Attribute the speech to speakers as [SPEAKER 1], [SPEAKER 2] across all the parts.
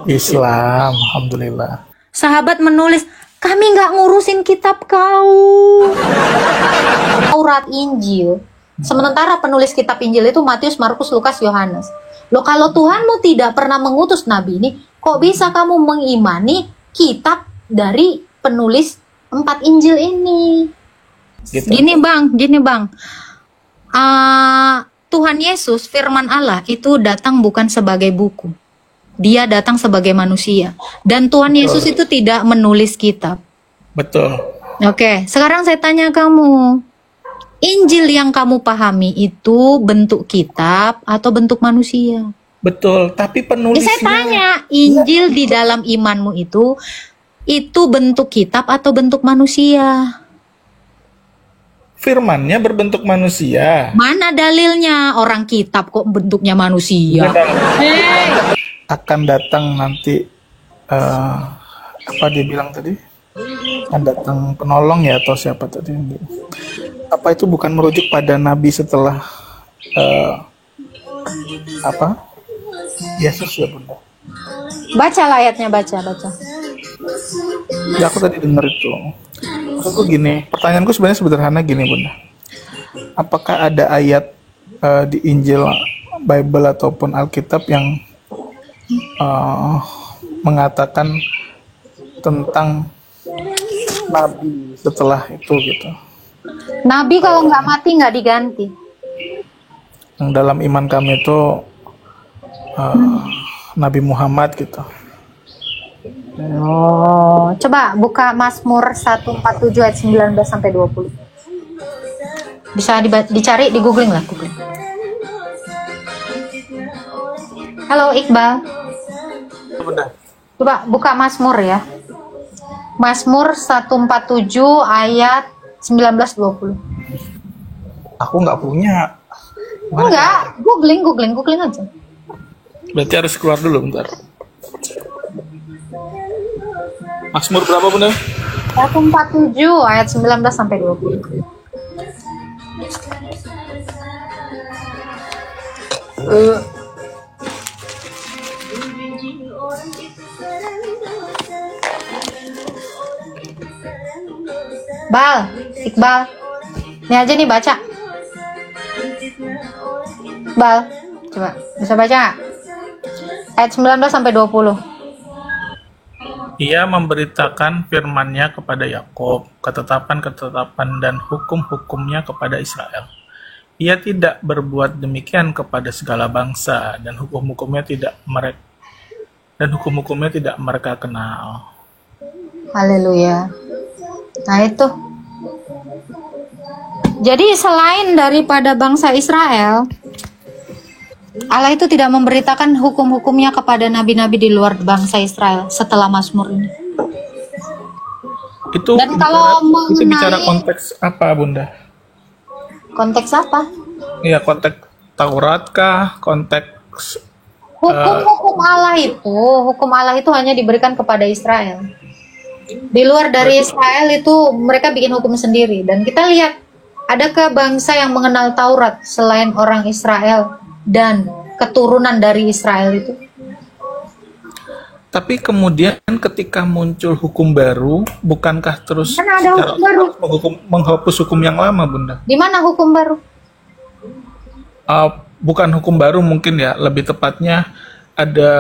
[SPEAKER 1] Islam, alhamdulillah.
[SPEAKER 2] Sahabat menulis, kami nggak ngurusin kitab kau. Taurat, Injil. Sementara penulis kitab Injil itu Matius, Markus, Lukas, Yohanes. Loh, kalau Tuhanmu tidak pernah mengutus nabi ini, kok bisa kamu mengimani kitab dari penulis 4 Injil ini?
[SPEAKER 1] Gitu.
[SPEAKER 2] Gini bang. Tuhan Yesus, firman Allah itu datang bukan sebagai buku. Dia datang sebagai manusia. Dan Tuhan Yesus itu tidak menulis kitab.
[SPEAKER 1] Betul.
[SPEAKER 2] Oke, sekarang saya tanya kamu. Injil yang kamu pahami itu bentuk kitab atau bentuk manusia?
[SPEAKER 1] Betul, tapi penulisnya...
[SPEAKER 2] Saya tanya, Injil di dalam imanmu itu bentuk kitab atau bentuk manusia?
[SPEAKER 1] Firmannya berbentuk manusia.
[SPEAKER 2] Mana dalilnya? Orang kitab kok bentuknya manusia?
[SPEAKER 1] Akan datang nanti, apa dia bilang tadi? Akan datang penolong ya, atau siapa tadi? Apa itu bukan merujuk pada nabi setelah Yesus ya bunda?
[SPEAKER 2] Baca ayatnya, baca.
[SPEAKER 1] Ya aku tadi dengar itu. Maksudku gini, pertanyaanku sebenarnya sederhana gini bunda. Apakah ada ayat di Injil, Bible ataupun Alkitab yang mengatakan tentang nabi setelah itu gitu?
[SPEAKER 2] Nabi kalau nggak mati nggak diganti.
[SPEAKER 1] Yang dalam iman kami itu Nabi Muhammad gitu.
[SPEAKER 2] Oh, coba buka Mazmur 147 ayat 19 sampai 20. Bisa dicari di googling lah, googling. Halo Iqbal.
[SPEAKER 1] Bunda.
[SPEAKER 2] Coba buka Mazmur ya. Mazmur 147 ayat 19-20.
[SPEAKER 1] Aku nggak punya.
[SPEAKER 2] Enggak, googling aja.
[SPEAKER 1] Berarti harus keluar dulu bentar. Mazmur berapa bunda?
[SPEAKER 2] 147 ayat 19 sampai 20. Iqbal. Ini aja nih baca. Iqbal, coba bisa baca nggak? Ayat 19 sampai 20.
[SPEAKER 1] Ia memberitakan firman-Nya kepada Yakub, ketetapan-ketetapan dan hukum-hukumnya kepada Israel. Ia tidak berbuat demikian kepada segala bangsa, dan hukum-hukumnya tidak mereka kenal.
[SPEAKER 2] Haleluya. Nah itu. Jadi selain daripada bangsa Israel, Allah itu tidak memberitakan hukum-hukumnya kepada nabi-nabi di luar bangsa Israel setelah Mazmur ini.
[SPEAKER 1] Itu bicara konteks apa, Bunda?
[SPEAKER 2] Konteks apa?
[SPEAKER 1] Iya, konteks Taurat kah? Konteks
[SPEAKER 2] hukum Allah itu hanya diberikan kepada Israel. Di luar dari Israel itu mereka bikin hukum sendiri. Dan kita lihat, adakah bangsa yang mengenal Taurat selain orang Israel dan keturunan dari Israel itu?
[SPEAKER 1] Tapi kemudian ketika muncul hukum baru, bukankah terus
[SPEAKER 2] ada hukum baru?
[SPEAKER 1] Menghapus hukum yang lama, Bunda?
[SPEAKER 2] Di mana hukum baru?
[SPEAKER 1] Bukan hukum baru mungkin ya, lebih tepatnya ada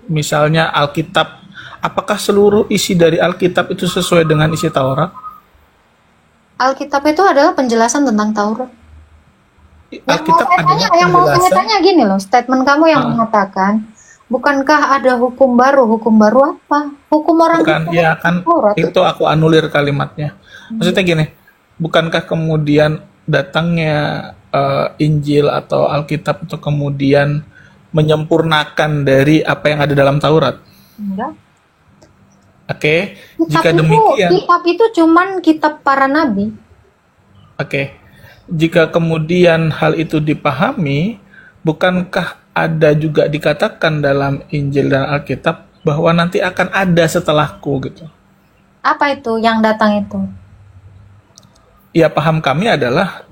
[SPEAKER 1] misalnya Alkitab. Apakah seluruh isi dari Alkitab itu sesuai dengan isi Taurat?
[SPEAKER 2] Alkitab itu adalah penjelasan tentang Taurat.
[SPEAKER 1] Alkitab
[SPEAKER 2] yang mau saya tanya gini loh, statement kamu yang mengatakan, bukankah ada hukum baru? Hukum baru apa? Hukum orang
[SPEAKER 1] bukan, ya kan Taurat, itu aku anulir kalimatnya. Maksudnya gini, bukankah kemudian datangnya Injil atau Alkitab itu kemudian menyempurnakan dari apa yang ada dalam Taurat?
[SPEAKER 2] Enggak.
[SPEAKER 1] Oke, jika demikian,
[SPEAKER 2] kitab itu cuman kitab para nabi.
[SPEAKER 1] Oke. Jika kemudian hal itu dipahami, bukankah ada juga dikatakan dalam Injil dan Alkitab bahwa nanti akan ada setelahku gitu?
[SPEAKER 2] Apa itu yang datang itu?
[SPEAKER 1] Ya, paham kami adalah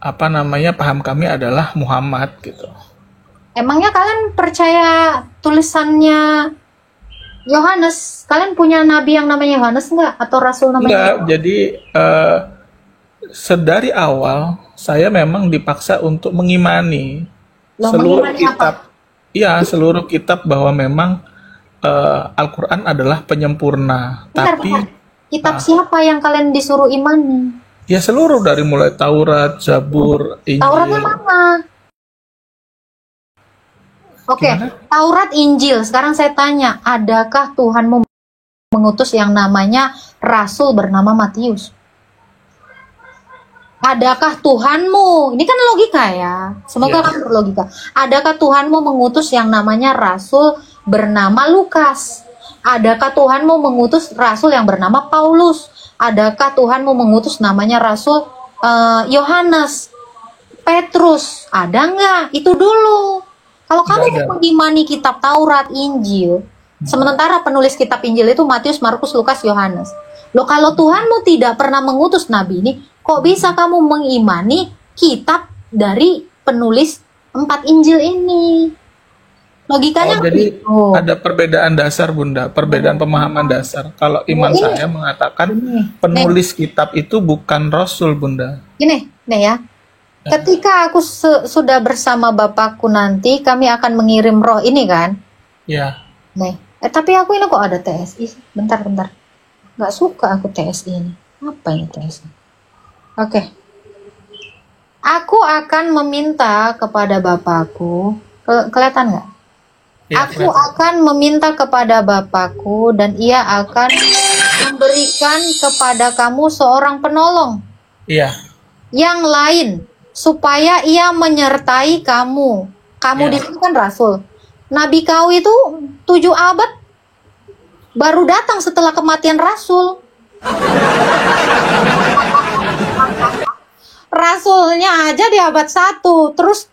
[SPEAKER 1] paham kami adalah Muhammad gitu.
[SPEAKER 2] Emangnya kalian percaya tulisannya Yohanes? Kalian punya nabi yang namanya Yohanes nggak? Atau rasul namanya?
[SPEAKER 1] Enggak, jadi sedari awal saya memang dipaksa untuk mengimani
[SPEAKER 2] Loh,
[SPEAKER 1] seluruh
[SPEAKER 2] mengimani
[SPEAKER 1] kitab. Iya, seluruh kitab bahwa memang Al-Quran adalah penyempurna.
[SPEAKER 2] Bentar,
[SPEAKER 1] Tapi
[SPEAKER 2] bentar. Kitab siapa yang kalian disuruh imani?
[SPEAKER 1] ya seluruh dari mulai Taurat, Zabur,
[SPEAKER 2] Tauratnya
[SPEAKER 1] Injil.
[SPEAKER 2] mana? Oke,
[SPEAKER 1] Gimana?
[SPEAKER 2] Taurat, Injil. Sekarang saya tanya, adakah Tuhanmu mengutus yang namanya rasul bernama Matius? Adakah Tuhanmu, ini kan logika ya, semoga
[SPEAKER 1] Ya.
[SPEAKER 2] kamu berlogika. Adakah Tuhanmu mengutus yang namanya rasul bernama Lukas? Adakah Tuhanmu mengutus rasul yang bernama Paulus? Adakah Tuhanmu mengutus namanya rasul Yohanes, Petrus? Ada nggak? Itu dulu. Kalau kamu
[SPEAKER 1] Nggak ada.
[SPEAKER 2] mengimani kitab Taurat, Injil, sementara penulis kitab Injil itu Matius, Markus, Lukas, Yohanes. Loh, kalau Tuhanmu tidak pernah mengutus nabi ini, kok bisa kamu mengimani kitab dari penulis 4 Injil ini? Logikanya
[SPEAKER 1] Jadi
[SPEAKER 2] begitu.
[SPEAKER 1] ada perbedaan dasar, Bunda, perbedaan pemahaman dasar. Kalau iman
[SPEAKER 2] Ini-
[SPEAKER 1] saya mengatakan
[SPEAKER 2] Ini,
[SPEAKER 1] penulis kitab itu bukan rasul, Bunda.
[SPEAKER 2] Gini, nih ya. Ketika aku sudah bersama Bapakku nanti, kami akan mengirim roh ini kan?
[SPEAKER 1] Ya,
[SPEAKER 2] Nih. Tapi aku ini kok ada TSI sih? Bentar. Nggak suka aku TSI ini. Apa ini TSI? Oke. Aku akan meminta kepada Bapakku. Kelihatan nggak?
[SPEAKER 1] ya,
[SPEAKER 2] Aku akan meminta kepada Bapakku dan ia akan memberikan kepada kamu seorang penolong
[SPEAKER 1] iya,
[SPEAKER 2] yang lain supaya ia menyertai kamu. Kamu
[SPEAKER 1] Ya.
[SPEAKER 2] di sini kan rasul. Nabi kau itu 7 abad baru datang setelah kematian rasul. Rasulnya aja di abad 1, terus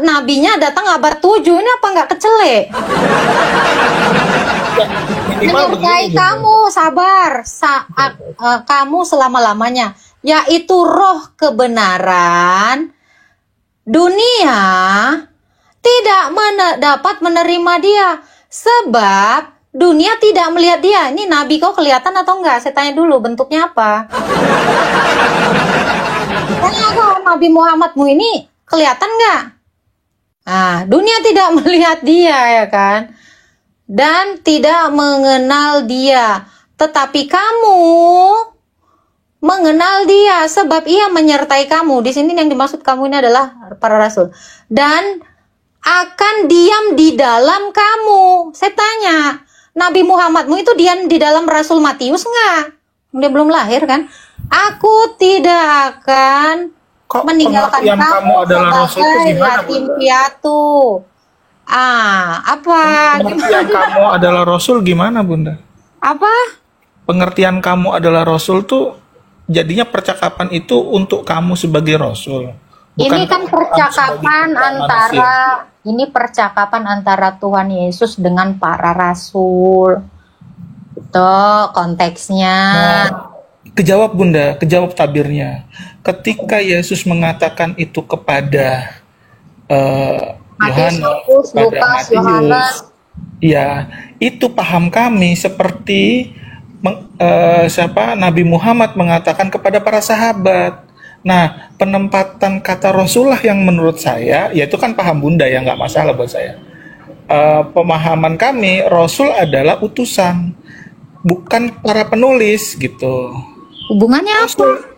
[SPEAKER 2] nabinya datang abad 7. Ini apa nggak kecelek?
[SPEAKER 1] minimal
[SPEAKER 2] Menyertai
[SPEAKER 1] begini,
[SPEAKER 2] kamu, sabar saat kamu selama-lamanya, yaitu roh kebenaran. Dunia tidak dapat menerima dia sebab dunia tidak melihat dia. Ini nabi kau kelihatan atau enggak? Saya tanya dulu, bentuknya apa? Tanya kau, Nabi Muhammadmu ini kelihatan nggak? Nah, dunia tidak melihat dia, ya kan? Dan tidak mengenal dia, tetapi kamu mengenal dia sebab ia menyertai kamu. Di sini yang dimaksud kamu ini adalah para rasul. Dan akan diam di dalam kamu. Saya tanya, Nabi Muhammadmu itu diam di dalam Rasul Matius nggak? Dia belum lahir kan? Aku tidak akan
[SPEAKER 1] Kok
[SPEAKER 2] meninggalkan
[SPEAKER 1] pengertian kamu adalah rasul itu
[SPEAKER 2] sebagai
[SPEAKER 1] gimana,
[SPEAKER 2] yatim
[SPEAKER 1] Bunda?
[SPEAKER 2] piatu. Apa?
[SPEAKER 1] Pengertian kamu adalah rasul gimana, Bunda?
[SPEAKER 2] Apa?
[SPEAKER 1] Pengertian kamu adalah rasul tuh jadinya percakapan itu untuk kamu sebagai rasul.
[SPEAKER 2] Ini kan
[SPEAKER 1] kamu
[SPEAKER 2] percakapan
[SPEAKER 1] sebagai manusia.
[SPEAKER 2] ini percakapan antara Tuhan Yesus dengan para rasul. Itu konteksnya.
[SPEAKER 1] Kejawab, Bunda, kejawab tabirnya. Ketika Yesus mengatakan itu kepada
[SPEAKER 2] Matius,
[SPEAKER 1] Yohanes,
[SPEAKER 2] Markus,
[SPEAKER 1] kepada
[SPEAKER 2] Lukas, Yohanes.
[SPEAKER 1] Matius, ya, itu paham kami seperti Nabi Muhammad mengatakan kepada para sahabat. Nah, penempatan kata Rasulullah yang menurut saya, ya itu kan paham Bunda ya, nggak masalah buat saya. Pemahaman kami, Rasul adalah utusan, bukan para penulis gitu.
[SPEAKER 2] Hubungannya apa?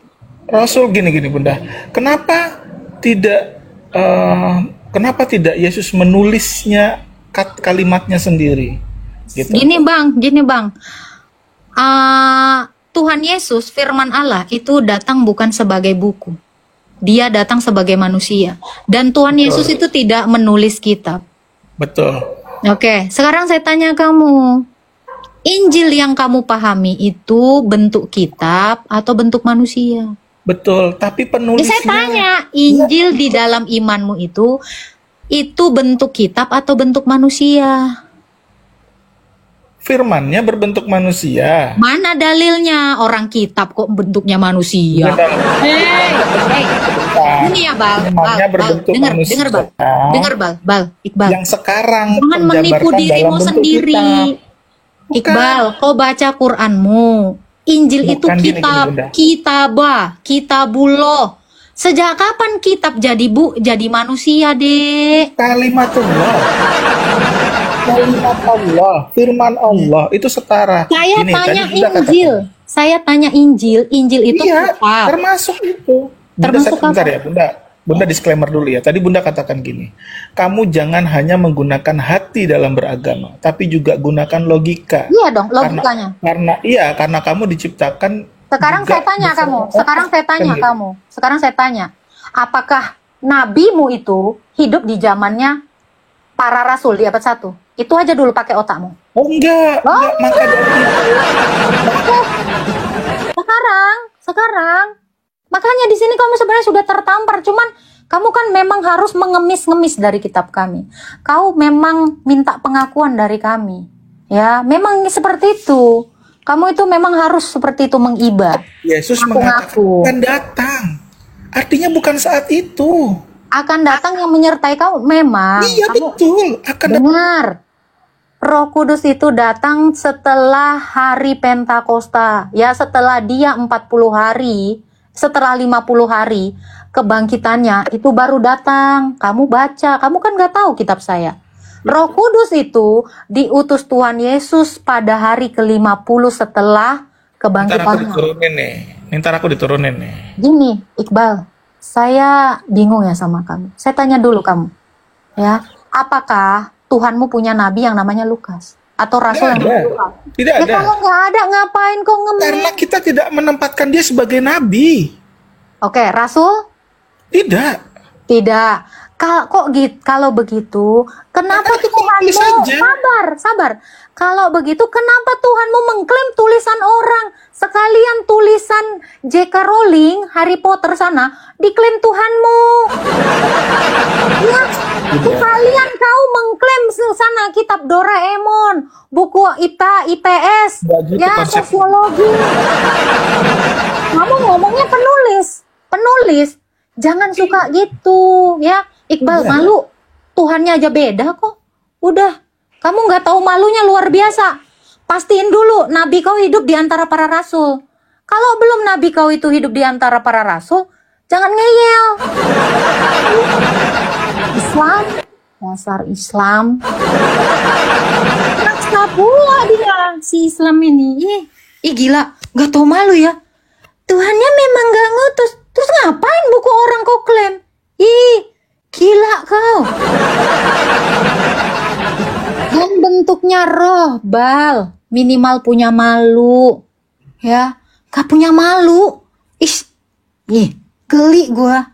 [SPEAKER 1] Rasul gini Bunda, kenapa tidak Yesus menulisnya kalimatnya sendiri? Gitu.
[SPEAKER 2] Gini bang. Tuhan Yesus, firman Allah itu datang bukan sebagai buku. Dia datang sebagai manusia. Dan Tuhan Yesus itu tidak menulis kitab.
[SPEAKER 1] Betul.
[SPEAKER 2] Oke, sekarang saya tanya kamu. Injil yang kamu pahami itu bentuk kitab atau bentuk manusia?
[SPEAKER 1] Betul, tapi
[SPEAKER 2] Jadi
[SPEAKER 1] penulisnya
[SPEAKER 2] saya tanya, Injil di dalam imanmu itu bentuk kitab atau bentuk manusia? Firman-Nya berbentuk manusia. Mana dalilnya? Orang kitab kok bentuknya manusia? Ini ya, Bal. Dengar, Bal. Iqbal. Yang sekarang jangan menipu dirimu sendiri. Iqbal, kau baca Quranmu. Injil itu kitabullah. Sejak kapan kitab jadi manusia, Dek? Kalimatullah. Kalimat Allah, firman Allah itu setara. Saya tanya Injil itu kitab. Termasuk itu. Bentar ya, Bunda disclaimer dulu ya. Tadi Bunda katakan gini, kamu jangan hanya menggunakan hati dalam beragama, tapi juga gunakan logika. Iya dong, logikanya. Karena kamu diciptakan. Sekarang saya tanya, apakah nabimu itu hidup di zamannya para rasul di abad 1? Itu aja dulu pakai otakmu. Oh enggak, maka sekarang makanya di sini kamu sebenarnya sudah tertampar, cuman kamu kan memang harus mengemis-ngemis dari kitab kami. Kau memang minta pengakuan dari kami. Ya, memang seperti itu. Kamu itu memang harus seperti itu mengibad. Yesus mengatakan akan datang. Artinya bukan saat itu. Akan datang yang menyertai kau memang. Iya betul. Dengar. Roh Kudus itu datang setelah hari Pentakosta. Ya, setelah dia 40 hari, setelah 50 hari kebangkitannya itu baru datang. Kamu baca, kamu kan gak tahu kitab saya. Roh Kudus itu diutus Tuhan Yesus pada hari ke-50 setelah kebangkitannya. Ntar aku diturunin nih. Gini, Iqbal, saya bingung ya sama kamu. Saya tanya dulu kamu, ya, apakah Tuhanmu punya nabi yang namanya Lukas? Atau rasul yang namanya Lukas? Tidak ada. Kalau nggak ada, ngapain kau ngemis? Karena kita tidak menempatkan dia sebagai nabi. Oke, rasul? Tidak. Kalau begitu, kenapa Tuhanmu sabar? Kalau begitu, kenapa Tuhanmu mengklaim tulisan orang? Sekalian tulisan J.K. Rowling, Harry Potter sana, diklaim Tuhanmu. Ya, sekalian kau mengklaim sana kitab Doraemon, buku IPS, ya sosiologi. Kamu ngomongnya penulis. Jangan suka gitu, ya. Iqbal, malu. Tuhannya aja beda kok. Udah, kamu nggak tahu malunya luar biasa. Pastiin dulu nabi kau hidup di antara para rasul. Kalau belum nabi kau itu hidup di antara para rasul, jangan ngeyel. Islam, dasar Islam. Kenapa pula dia si Islam ini? Ih gila, nggak tahu malu ya. Tuhannya memang nggak ngutus. Terus ngapain buku orang kau klaim? Ih, gila kau. Dan bentuknya roh, Bal. Minimal punya malu. Ya, gak punya malu. Geli gua.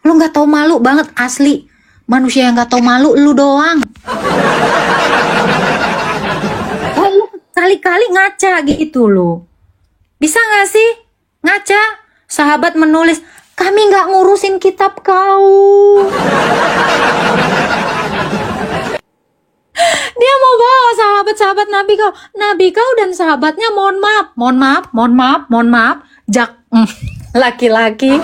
[SPEAKER 2] Lu gak tahu malu banget asli. Manusia yang gak tahu malu lu doang. Lu kali-kali ngaca gitu lo. Bisa gak sih? Ngaca. Sahabat menulis, kami gak ngurusin kitab kau. Dia mau bawa sahabat-sahabat Nabi kau dan sahabatnya mohon maaf, laki-laki.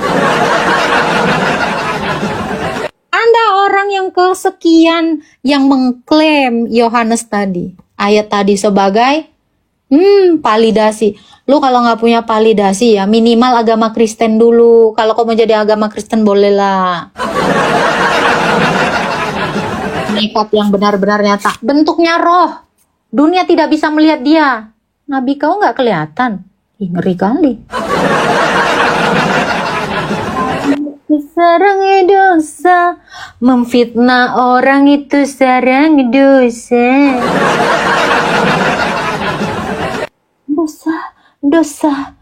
[SPEAKER 2] Anda orang yang kesekian yang mengklaim Yohanes tadi, ayat tadi sebagai validasi. Lu kalau nggak punya validasi ya minimal agama Kristen dulu. Kalau kau mau jadi agama Kristen boleh lah. Nekat yang benar-benar nyata. Bentuknya roh. Dunia tidak bisa melihat dia. Nabi kau nggak kelihatan. Ngeri kali. Sarang dosa. Memfitnah orang itu sarang dosa. Dosa.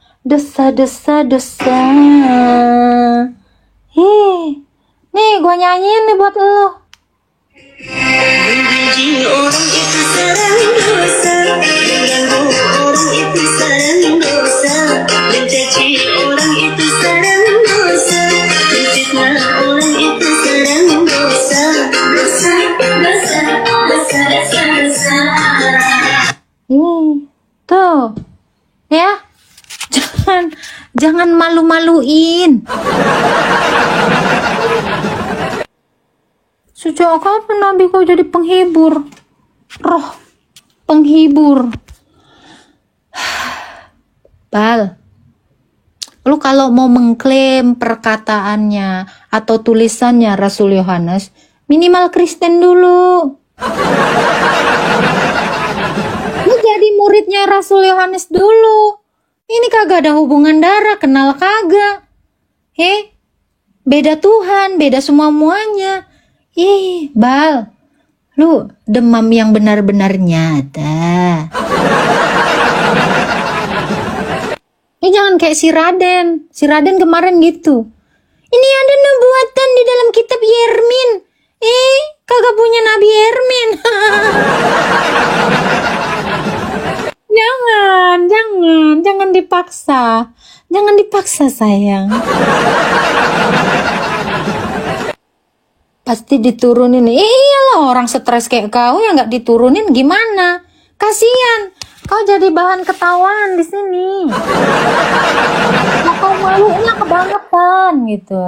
[SPEAKER 2] Nih gua nyanyiin nih buat lo. Membenci orang itu sarang dosa, mengganggu orang itu sarang dosa, mencaci orang itu sarang dosa, menfitnah orang itu sarang dosa. Jangan malu-maluin. Sejak kapan Nabi kau jadi penghibur? Roh penghibur. Bal, lu kalau mau mengklaim perkataannya atau tulisannya Rasul Yohanes, minimal Kristen dulu. Lu jadi muridnya Rasul Yohanes dulu. Ini kagak ada hubungan darah, kenal kagak. Beda Tuhan, beda semua-muanya. Bal, lu demam yang benar-benar nyata. Jangan kayak si Raden. Si Raden kemarin gitu. Ini ada nubuatan di dalam kitab Yermin. Kagak punya Nabi Yermin. Jangan dipaksa. Jangan dipaksa sayang. Pasti diturunin. Iyalah, orang stres kayak kau yang nggak diturunin gimana? Kasian. Kau jadi bahan ketawaan di sini. Kau malunya kebangetan gitu.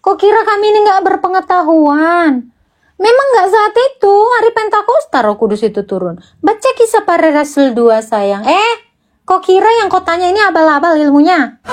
[SPEAKER 2] Kau kira kami ini nggak berpengetahuan? Memang nggak saat itu hari Pentakosta Roh Kudus itu turun. Baca Kisah Para Rasul 2 sayang. Kau kira yang kau tanya ini abal-abal ilmunya?